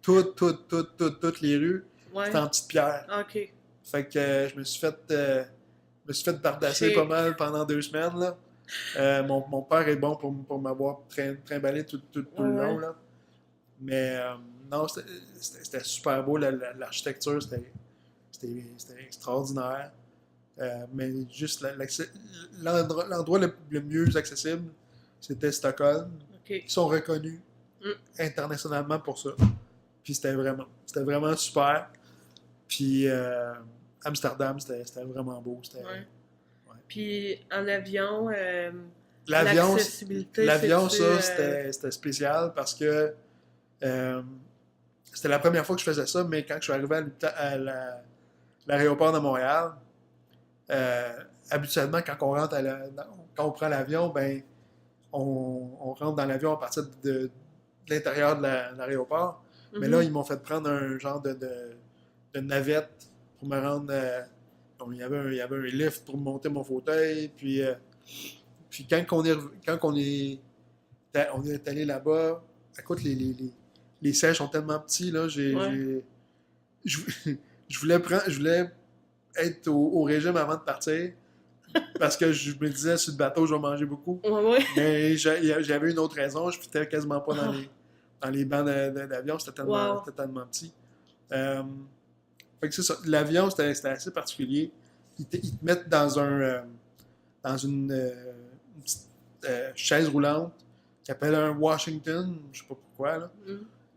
toutes les rues, c'était en petites pierres. OK. Fait que je me suis fait bardasser pas mal pendant 2 semaines. Là. Mon père est bon pour m'avoir trimballé tout le long. Là. Mais non, c'était super beau. L'architecture, c'était extraordinaire. Mais juste l'endroit le mieux accessible, c'était Stockholm. Okay. Ils sont reconnus internationalement pour ça. Puis c'était vraiment super. Puis Amsterdam, c'était vraiment beau. Ouais. Puis en avion, l'accessibilité, c'était spécial parce que c'était la première fois que je faisais ça, mais quand je suis arrivé à l'aéroport de Montréal, habituellement, quand on prend l'avion, ben on rentre dans l'avion à partir de l'intérieur de l'aéroport. Mm-hmm. Mais là, ils m'ont fait prendre un genre de navette pour me rendre... il y avait un lift pour monter mon fauteuil. Puis quand on est allé là-bas, écoute, les sièges sont tellement petits, là, je voulais être au régime avant de partir. Parce que je me disais, sur le bateau, je vais manger beaucoup. Ouais. Mais j'avais une autre raison. Je ne fitais quasiment pas dans les bancs d'avion. C'était tellement petit. Fait que c'est ça. L'avion, c'était assez particulier. Ils te mettent dans une petite chaise roulante qui s'appelle un Washington. Je ne sais pas pourquoi. Là.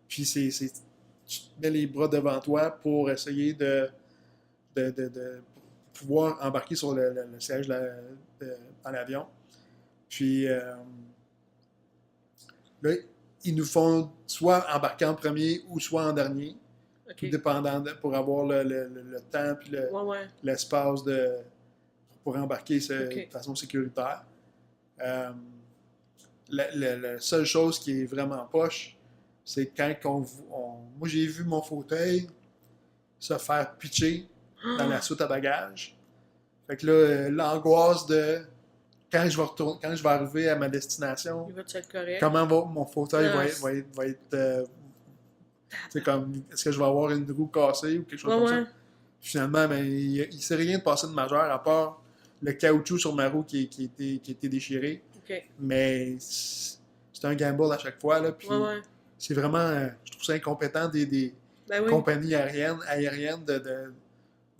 Puis tu te mets les bras devant toi pour essayer de pour pouvoir embarquer sur le siège dans l'avion. Puis là, ils nous font soit embarquer en premier ou soit en dernier, tout OK. dépendant pour avoir le temps puis Ouais. l'espace pour embarquer OK. de façon sécuritaire. Euh, la seule chose qui est vraiment poche, c'est quand moi, j'ai vu mon fauteuil se faire pitcher dans la soute à bagages. Fait que là, l'angoisse de quand je vais arriver à ma destination, Il va-tu être correct? comment mon fauteuil Non, va être c'est comme, est-ce que je vais avoir une roue cassée ou quelque chose comme ouais. ça? Finalement, ben, il ne s'est rien de passé de majeur à part le caoutchouc sur ma roue qui était déchiré. OK. Mais c'est un gamble à chaque fois. Là, puis Ouais. c'est vraiment, je trouve ça incompétent des Ben oui. compagnies aériennes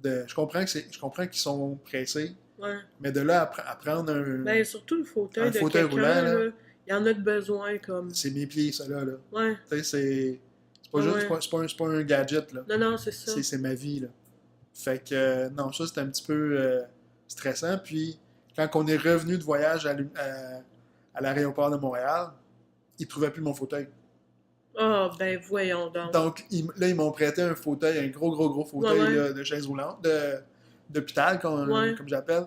je comprends qu'ils sont pressés, Ouais. mais de là à prendre Ben surtout le fauteuil un de fauteuil quelqu'un, roulant, là, là, il y en a de besoin comme. c'est mes pieds, ça là. Ouais. Tu sais, c'est pas juste, Ouais. c'est pas un gadget, là. Non, c'est ça. C'est ma vie, là. Fait que, non, ça, c'était un petit peu stressant. Puis, quand on est revenu de voyage à l'aéroport de Montréal, ils ne trouvaient plus mon fauteuil. Ah, ben voyons donc. Donc, là, ils m'ont prêté un fauteuil, un gros fauteuil Ouais. là, de chaise roulante, d'hôpital, Ouais. comme j'appelle.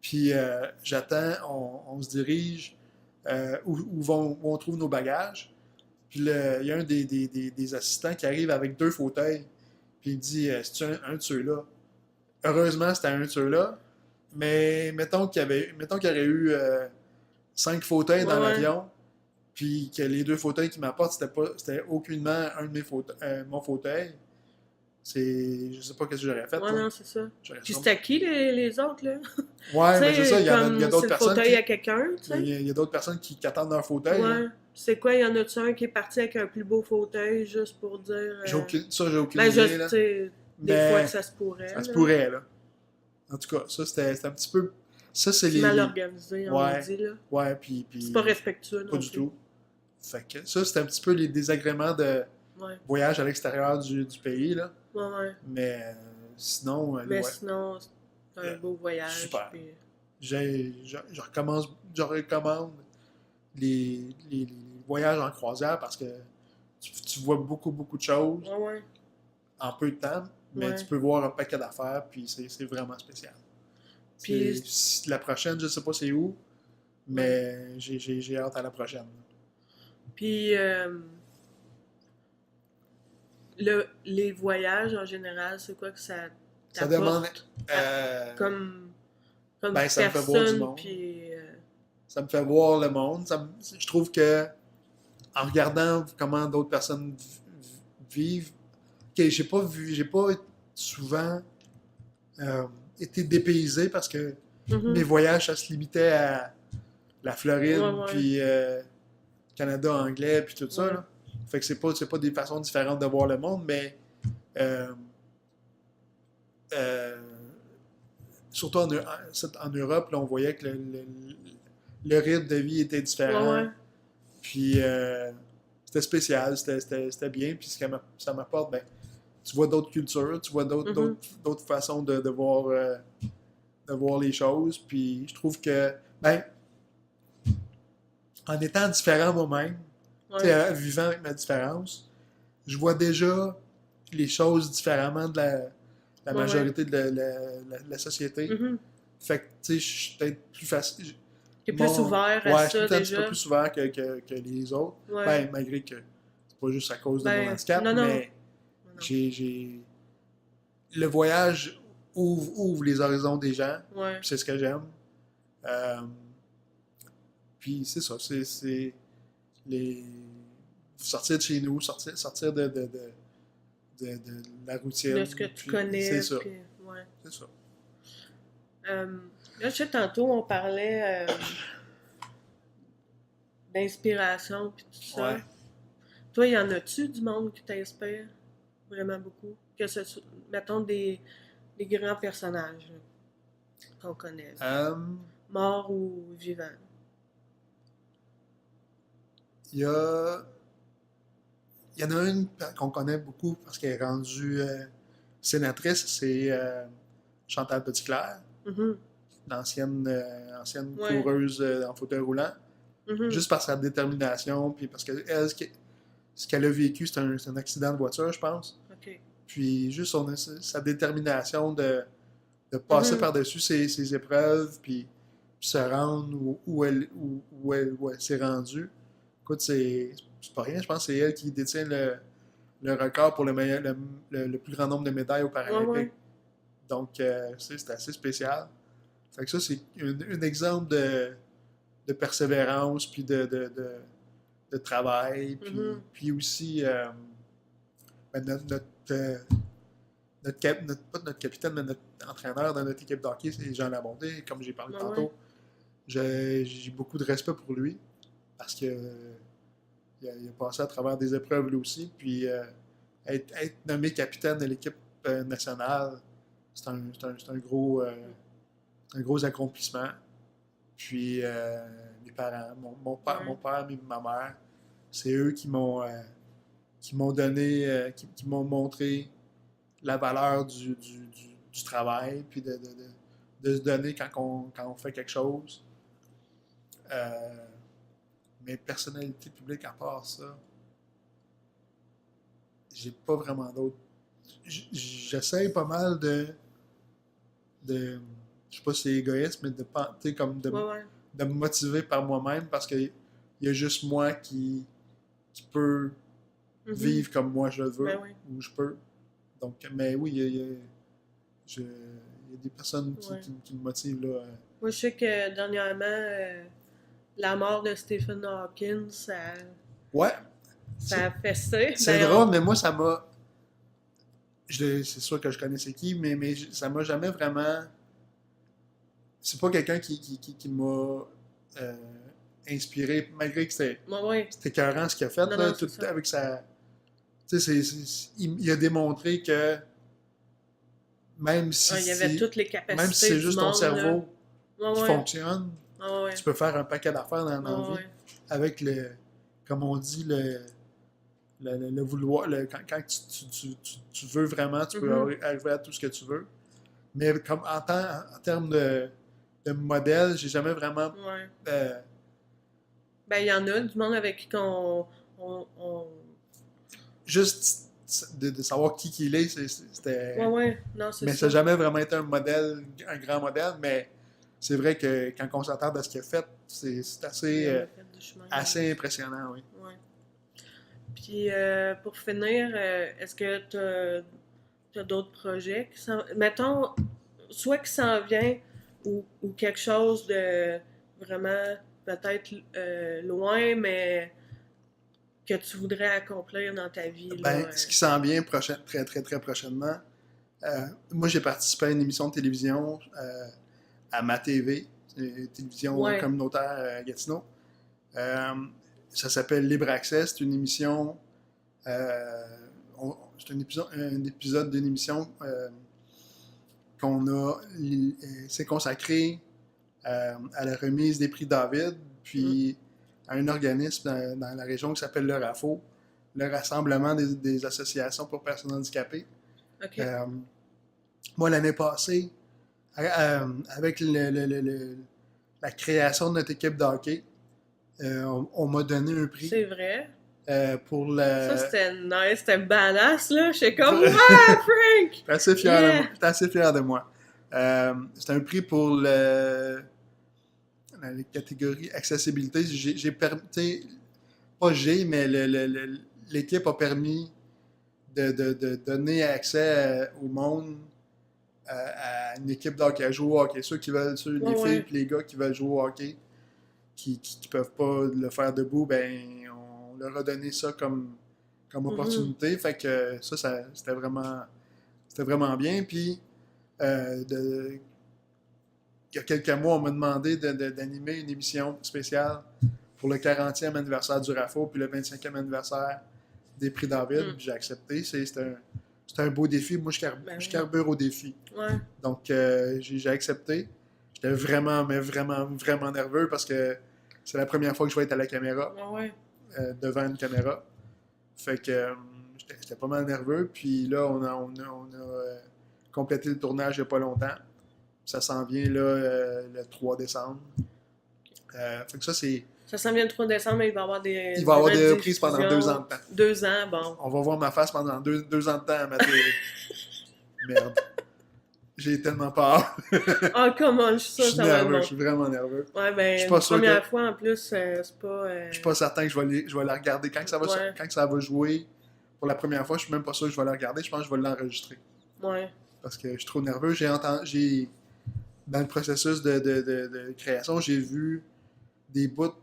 Puis, j'attends, on se dirige où on trouve nos bagages. Puis, il y a un des assistants qui arrive avec 2 fauteuils. Puis, il dit, c'est-tu un de ceux-là? Heureusement, c'était un de ceux-là. Mais mettons qu'il y aurait eu 5 fauteuils dans Ouais. l'avion, puis que les 2 fauteuils qui m'apportent, c'était aucunement un de mon fauteuil. Je sais pas ce que j'aurais fait. Ouais, Là. non, c'est ça. J'aurais Puis sûrement- c'était qui les autres, là? Ouais, Tu mais c'est ça, sais, il y a comme d'autres c'est le personnes fauteuil à quelqu'un, tu sais. il y a d'autres personnes qui attendent leur fauteuil. Ouais. Là. C'est quoi, il y en a-tu un qui est parti avec un plus beau fauteuil juste pour dire. J'ai aucune Ben, idée. juste, Là. tu sais, des Mais fois que ça se pourrait. ça se là. pourrait, là. En tout cas, ça, c'était un petit peu... Ça, c'est C'est mal organisé, on Ouais. dit, là. Ouais, puis C'est pas respectueux, pas non du plus. tout. Fait que ça, c'est un petit peu les désagréments de Ouais. voyage à l'extérieur du pays, là. Ouais. Mais sinon, Mais ouais, sinon, c'est un beau voyage. super. Puis... je recommande les voyages en croisière parce que tu vois beaucoup de choses Ouais. en peu de temps, mais Ouais. tu peux voir un paquet d'affaires, puis c'est vraiment spécial. Puis- La prochaine, je sais pas c'est où, mais j'ai hâte à la prochaine. Puis, les voyages en général, c'est quoi que ça Ça t'apporte demande... comme ben, ça me fait voir du personne, monde. puis... Ça me fait voir le monde. Je trouve que en regardant comment d'autres personnes vivent, que j'ai pas souvent été dépaysé parce que mes voyages, ça se limitait à la Floride, Ouais. puis Canada anglais, puis tout ça. Ouais. Là. Fait que c'est pas des façons différentes de voir le monde, mais surtout en Europe, là, on voyait que le rythme de vie était différent. Ouais. Puis c'était spécial, c'était bien. Puis ça m'apporte, ben, tu vois d'autres cultures, tu vois d'autres façons de voir les choses. Puis je trouve que, ben, en étant différent moi-même, vivant avec ma différence, je vois déjà les choses différemment de la majorité de la société. Fait que, tu sais, je suis peut-être plus facile. T'es plus ouvert à ça, je suis peut-être un petit déjà. peu plus ouvert que les autres. Ouais. Ben, malgré que c'est pas juste à cause de mon handicap, non. mais le voyage ouvre les horizons des gens. Ouais. C'est ce que j'aime. Puis c'est ça, c'est sortir de chez nous, sortir de la routine. De ce que tu connais. C'est ça. Puis, ouais. C'est ça. Là, je sais, tantôt, on parlait d'inspiration puis tout ça. Ouais. Toi, y en a-tu du monde qui t'inspire vraiment beaucoup? Que ce soit, mettons, des grands personnages là, qu'on connaît. Morts ou vivants. Il y en a une qu'on connaît beaucoup parce qu'elle est rendue sénatrice, c'est Chantal Petitclerc, Mhm. ancienne Ouais. coureuse en fauteuil roulant. Mhm. Juste par sa détermination, puis parce que elle, ce qu'elle a vécu, c'est un accident de voiture, je pense. OK. Puis juste sa détermination de passer Mhm. par-dessus ses épreuves, puis se rendre où elle s'est rendue. Écoute, c'est pas rien. Je pense que c'est elle qui détient le record pour le plus grand nombre de médailles aux Ouais, Paralympiques. ouais. Donc, c'est assez spécial. Fait que ça, c'est un exemple de persévérance, puis de travail. Mhm. Puis aussi, ben, pas notre capitaine, mais notre entraîneur dans notre équipe d'hockey, c'est Jean Labondé, comme j'ai parlé Ouais, ouais. tantôt. J'ai beaucoup de respect pour lui parce que il a passé à travers des épreuves lui aussi. Puis être nommé capitaine de l'équipe nationale, c'est un gros accomplissement. Puis mes parents, mon Ouais. père et ma mère, c'est eux qui m'ont donné, qui m'ont montré la valeur du travail, puis de se donner quand on fait quelque chose. Euh, mais personnalité publique, à part ça, j'ai pas vraiment d'autres. J'essaye pas mal de je sais pas si c'est égoïste, mais comme Ouais, ouais. de me motiver par moi-même parce qu'il y a juste moi qui peut Mhm. vivre comme moi je le veux, Ben oui. ou je peux. Donc, mais oui, il y a des personnes Ouais. qui me motivent là. Moi, je sais que dernièrement, la mort de Stephen Hawking, Ouais, ça a fessé. c'est Ben, drôle, mais moi, ça m'a. C'est sûr que je connais c'est qui, mais ça m'a jamais vraiment. C'est pas quelqu'un qui m'a euh, inspiré, malgré que ouais, ouais. c'était écœurant ce qu'il a fait, Non, là, non, tout c'est ça. avec sa. Tu sais, il a démontré que même si Ouais, il y avait c'est toutes les même si capacités c'est du juste ton monde, là. cerveau Ouais, qui ouais. fonctionne, Ouais, tu ouais. peux faire un paquet d'affaires dans la Ouais, vie ouais. avec comme on dit, le vouloir. Quand tu veux vraiment, tu peux Mhm. arriver à tout ce que tu veux. Mais comme en termes de modèle, j'ai jamais vraiment Ouais. euh, Ben, il y en a du monde avec qui on... juste de savoir qui il est, Ouais, c'était. ouais. Non, c'est Mais ça n'a ça. jamais vraiment été un modèle, un grand modèle, mais c'est vrai que quand on s'attarde à ce qu'il a fait, c'est Il en a fait du chemin. assez impressionnant, oui. Ouais. Puis, pour finir, est-ce que t'as d'autres projets qui s'en... Mettons, soit qui s'en vient ou quelque chose de vraiment peut-être loin, mais que tu voudrais accomplir dans ta vie, là. Ben, ce qui s'en vient très, très, très prochainement, moi, j'ai participé à une émission de télévision à ma TV, télévision Ouais, communautaire à Gatineau. Euh, Ça s'appelle Libre Accès. C'est une émission. C'est un épisode d'une émission qu'on a. C'est consacré à la remise des prix David, mm, puis à un organisme dans la région qui s'appelle le RAFO, le Rassemblement des associations pour personnes handicapées. ok. Euh, Moi, l'année passée, avec la création de notre équipe de hockey, on m'a donné un prix C'est vrai. pour Ça, le. c'était nice, c'était badass, là. J'étais comme, ouais, Frank! J'étais assez fier de moi. Yeah! J'étais assez fier de moi. C'est un prix pour la catégorie accessibilité. Pas j'ai, mais l'équipe a permis de donner accès au monde à une équipe de hockey à jouer au hockey. Ouais, Les filles ouais. et les gars qui veulent jouer au hockey, qui peuvent pas le faire debout, ben on leur a donné ça comme Mhm. opportunité. Fait que c'était vraiment bien. Puis il y a quelques mois, on m'a demandé d'animer une émission spéciale pour le 40e anniversaire du RAFO puis le 25e anniversaire des prix David. Mm. J'ai accepté. C'est un beau défi. Moi, Ben je oui. carbure au défi. Ouais. Donc, j'ai accepté. J'étais vraiment, mais vraiment, vraiment nerveux parce que c'est la première fois que je vais être à la caméra, Ouais, ouais. devant une caméra. Fait que j'étais pas mal nerveux. Puis là, on a complété le tournage il n'y a pas longtemps. Ça s'en vient là, le 3 décembre. Fait que ça, c'est. Ça s'en vient le 3 décembre, mais il va y avoir Il va y avoir des reprises pendant 2 ans de temps. 2 ans, bon. On va voir ma face pendant 2 ans de temps à ma télé. Merde. J'ai tellement peur. Ah, comment, je Je suis sûre suis que ça va être nerveux, bon. je suis vraiment nerveux. Ouais, ben, Je suis une pas sûr première que- fois, en plus, c'est pas... Je suis pas certain que je vais la regarder. Quand Ouais. ça va jouer pour la première fois, je suis même pas sûr que je vais la regarder. Je pense que je vais l'enregistrer. Ouais. Parce que je suis trop nerveux. Dans le processus de création, j'ai vu des bouts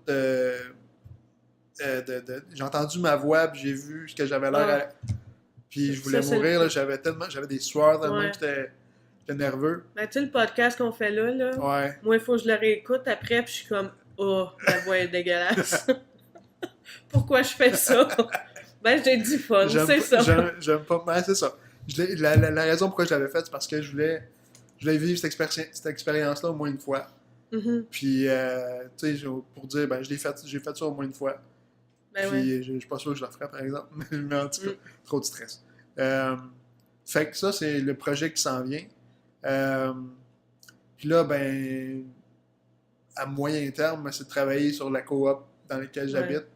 j'ai entendu ma voix, puis j'ai vu ce que j'avais l'air. Puis je voulais Ça, c'est mourir, le- là, j'avais des sueurs tellement Ouais. que j'étais nerveux. Ben, tu sais, le podcast qu'on fait là, Ouais. moi, il faut que je le réécoute après, puis je suis comme, oh, la voix est dégueulasse. Pourquoi je fais ça? Ben, j'ai du fun, c'est ça. J'aime pas. Ouais, c'est ça. La raison pourquoi je l'avais fait, c'est parce que je voulais vivre cette expérience-là au moins une fois. Mhm. Puis, tu sais, pour dire, ben, j'ai fait ça au moins une fois. Ben Puis, ouais. je suis pas sûr que je le ferai, par exemple. Mais en tout cas, Mm. trop de stress. Fait que ça, c'est le projet qui s'en vient. Puis là, ben, à moyen terme, c'est de travailler sur la coop dans laquelle j'habite.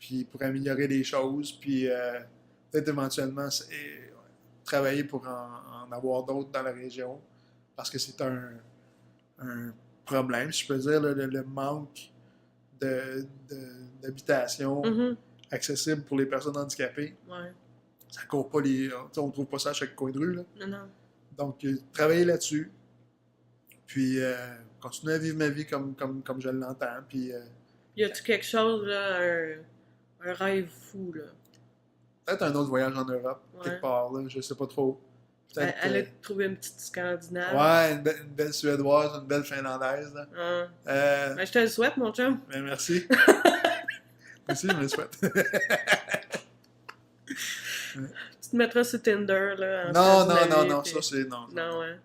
Puis pour améliorer les choses. Puis peut-être éventuellement travailler pour en avoir d'autres dans la région. Parce que c'est un problème, si je peux dire, le manque d'habitation Mhm. accessible pour les personnes handicapées. Ouais. Ça court pas on ne trouve pas ça à chaque coin de rue. Là. Non. Donc, travailler là-dessus. Puis, continuer à vivre ma vie comme je l'entends. Puis, Y a-tu quelque chose, là, un rêve fou, là? peut-être un autre voyage en Europe, Ouais. quelque part. Là, je sais pas trop. Peut-être, Aller trouver une petite Scandinave. ouais, une belle Suédoise, une belle Finlandaise. Là. Hein. Ben, Ben, je te le souhaite, mon chum. merci. Merci, je me le souhaite. Tu te mettras sur Tinder, là. Non, puis- ça c'est. Non, Non, ouais.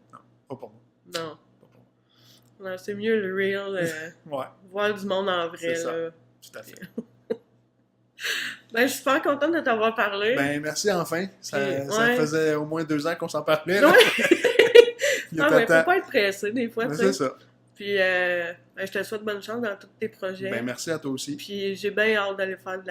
pas pour moi. Non. Pas pour moi. Non, c'est mieux le real, Ouais, voir du monde en vrai, C'est ça. là. tout à fait. Ben, je suis super contente de t'avoir parlé. Ben, merci enfin. Ça Ouais. faisait au moins 2 ans qu'on s'en parlait. Là. Ouais. Il y a Ah, pas mais de temps. faut pas être pressé, des fois, Ben, tu c'est sais. ça. Puis, ben, je te souhaite bonne chance dans tous tes projets. Ben, merci à toi aussi. Puis, j'ai bien hâte d'aller faire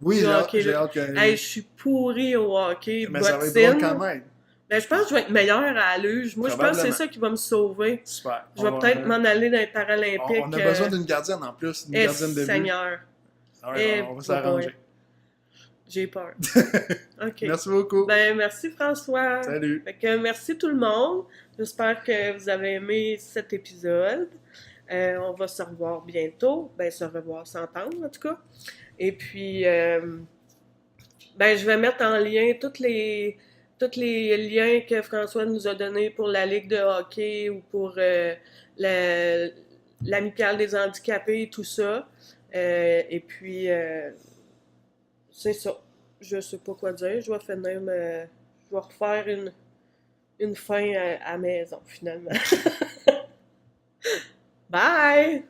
Oui, du hockey, j'ai là. hâte que. Hey, je suis pourrie au hockey, Mais ça va être drôle bottine. quand même. Ben, je pense que je vais être meilleure à la luge. Moi, je pense que c'est Probablement. ça qui va me sauver. Super. Je vais peut-être m'en aller dans les Paralympiques. On a besoin d'une gardienne en plus, une gardienne de but. Seigneur. Ouais, on va s'arranger. J'ai peur. OK. Merci beaucoup. Ben, merci François. Salut. Fait que merci tout le monde. J'espère que vous avez aimé cet épisode. On va se revoir bientôt. Ben, s'entendre en tout cas. Et puis, ben, je vais mettre en lien tous les liens que François nous a donnés pour la Ligue de hockey ou pour l'Amicale des handicapés, tout ça. Et puis, c'est ça. Je sais pas quoi dire. Je vais refaire une fin à maison, finalement. Bye!